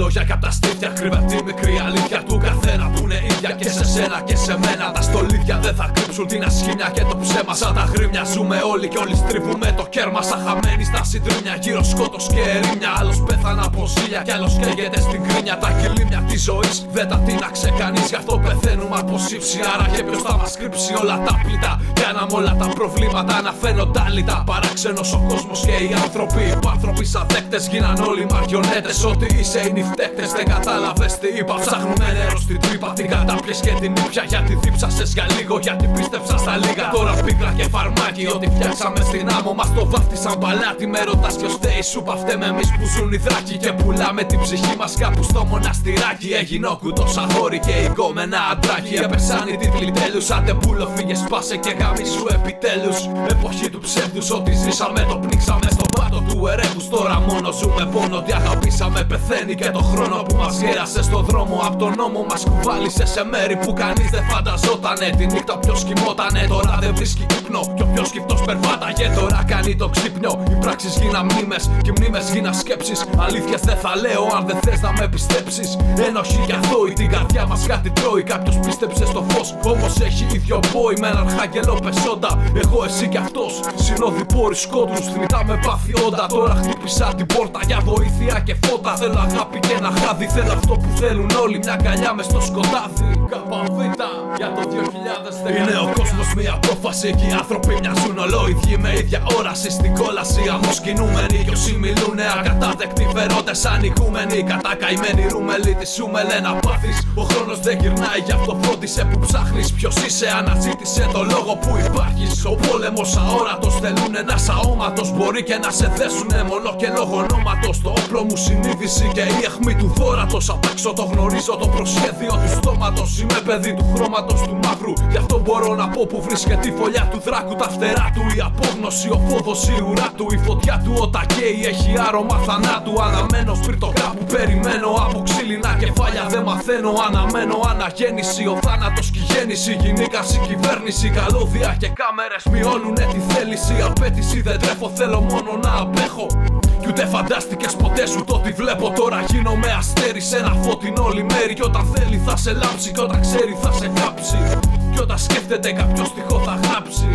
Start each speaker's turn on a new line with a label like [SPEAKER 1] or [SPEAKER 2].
[SPEAKER 1] λόγια και απ' τα στήθια κρύβεται η μικρή αλήθεια του καθένα που είναι ίδια και σε σένα και σε μένα. Τα στολίδια δεν θα κρύψουν την ασχήμια και το ψέμα. Σαν τα γρήμια ζούμε όλοι και όλοι στρίβουμε το κέρμα. Σαν χαμένοι στα συντρίμια, γύρω σκότος και ερήμια. Άλλος πέθανα από ζήλια κι άλλος καίγεται στην κρίνια. Τα κυλίμια της ζωής δεν τα τίναξε κανείς, γι' αυτό πεθαίνουμε από σύψη. Άραγε ποιος θα μας κρύψει όλα τα πλήτα. Κάναμε όλα τα προβλήματα να φαίνονται άλυτα. Παράξενος ο κόσμος και οι άνθρωποι. Οι άνθρωποι σαν δέκτες γίναν όλοι μαριονέτες. Ό,τι είσαι είναι οι φταίκτες, δεν κατάλαβες τι είπα. Ψάχνουμε νερό στην τρύπα, την κατάπιες και την ήπια. Γιατί δίψασες για λίγο, γιατί πίστεψα στα λίγα. Τώρα πίκρα και φαρμάκι, ό,τι φτιάξαμε στην άμμο μας το βάφτισαν παλάτι. Με ρωτάς ποιος φταίει, σου παυτέ με εμείς που ζουν οι δράκοι. Και πουλάμε την ψυχή μας κάπου στο μοναστηράκι. Έγινε ο κουτός αγόρι και η γκόμενα αντράκι. Έπεσαν οι τίτλοι τέλους, άντε πουλο φύγε σπάσε και γαμίσου επιτέλους. Εποχή του ψεύδους, ό,τι ζήσαμε το πνίξαμε στον πάτο του ερεύους. Τώρα μόνο ζούμε πόνο, ότι αγαπήσαμε πεθαίνει. Και το χρόνο που μας γέρασε στο δρόμο απ' τον νόμο μας κουβάλισε σε μέρη που κανείς δεν φανταζότανε. Τη νύχτα ποιος κοιμότανε, τώρα δεν βρίσκει ύπνο. Κι όποιος σκυφτός περπάταγε τώρα κάνει το ξύπνιο. Οι πράξεις γίναν μνήμες και οι μνήμες γίναν σκέψεις. Αλήθειες δεν θα λέω αν δεν θες να με πιστέψεις. Ένοχοι για θόη, την καρδιά μας κάτι τρώει. Κάποιος πίστεψε στο φως, όμως έχει ίδιο μπόι με έναν χάγγελο πεσόντα. Εγώ, εσύ κι αυτός, συνόδοι πόροι σκότους, θνητά με πάθη όντα. Τώρα χτύπησα την πόρτα για βοήθεια και φώτα. Θέλω αγάπη και ένα χάδι, θέλω αυτό που θέλουν όλοι. Μια αγκαλιά μες στο σκοτάδι. Καπαβίτα για το 2010. Είναι ο κόσμος μια απόφαση και οι άνθρωποι μοιάζουν ολόιδιοι με ίδια όραση. Στην κόλαση αμοσκινούμενοι κι όσοι μιλούνε ακατάδεκτοι φέρονται σαν ηγούμενοι. Κατακαημένοι ρούμελοι τη σου με λένε να πάθεις. Ο χρόνος δεν γυρνάει, γι' αυτό φρόντισε που ψάχνεις. Ποιος είσαι, αναζήτησε το λόγο που υπάρχεις. Ο πόλεμος αόρατος, θέλουν ένα αόματος. Μπορεί και να σε δέσουνε μόνο και λόγω ονόματος. Το όπλο μου συνείδηση και η αιχμή του δόρατος. Απ' έξω το γνωρίζω το προσχέδιο του στόματος. Είμαι παιδί του χρώματος του μαύρου, γι' αυτό μπορώ να πω που βρίσκεται η φωλιά του δράκου. Τα φτερά του, η απόγνωση, ο φόβος, η ουρά του. Η φωτιά του όταν καίει έχει άρωμα θανάτου. Αναμένω σπίρτο κάπου, περιμένω από ξύλινα κεφάλια. Δεν μαθαίνω, αναμένω αναγέννηση. Ο θάνατος και η γέννηση, γυναίκας η κυβέρνηση. Καλώδια και κάμερες μειώνουνε τη θέληση. Απέτηση δεν τρέφω, θέλω μόνο να απέχω. Κι ούτε φαντάστηκες ποτέ σου το τι βλέπω. Τώρα γίνομαι αστέρι σε ένα φωτεινό λιμέρι. Κι όταν θέλει θα σε λάμψει, κι όταν ξέρει θα σε κάψει. Κι όταν σκέφτεται κάποιος στιχό θα γράψει.